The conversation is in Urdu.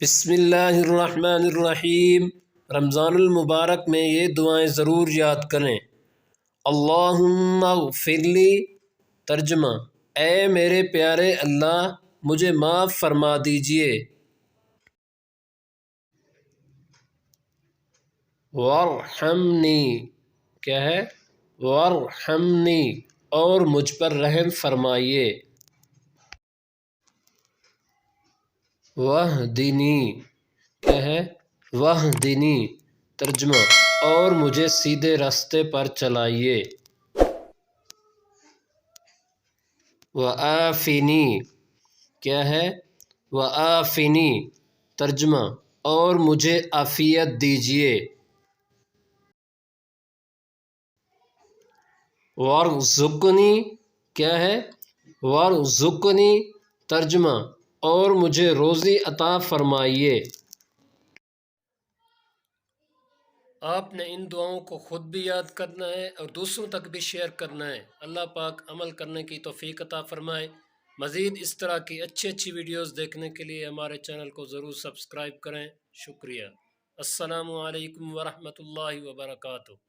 بسم اللہ الرحمن الرحیم۔ رمضان المبارک میں یہ دعائیں ضرور یاد کریں۔ اللہم اغفر لی، ترجمہ: اے میرے پیارے اللہ، مجھے معاف فرما دیجئے۔ وارحمنی، کیا ہے؟ وارحمنی، اور مجھ پر رحم فرمائیے۔ واہدنی، کیا ہے؟ واہدنی، ترجمہ: اور مجھے سیدھے راستے پر چلائیے۔ وعافنی، کیا ہے؟ وعافنی، ترجمہ: اور مجھے عافیت دیجیے۔ وارزقنی، کیا ہے؟ وارزقنی، ترجمہ: اور مجھے روزی عطا فرمائیے۔ آپ نے ان دعاؤں کو خود بھی یاد کرنا ہے اور دوسروں تک بھی شیئر کرنا ہے۔ اللہ پاک عمل کرنے کی توفیق عطا فرمائے۔ مزید اس طرح کی اچھی ویڈیوز دیکھنے کے لیے ہمارے چینل کو ضرور سبسکرائب کریں۔ شکریہ۔ السلام علیکم ورحمۃ اللہ وبرکاتہ۔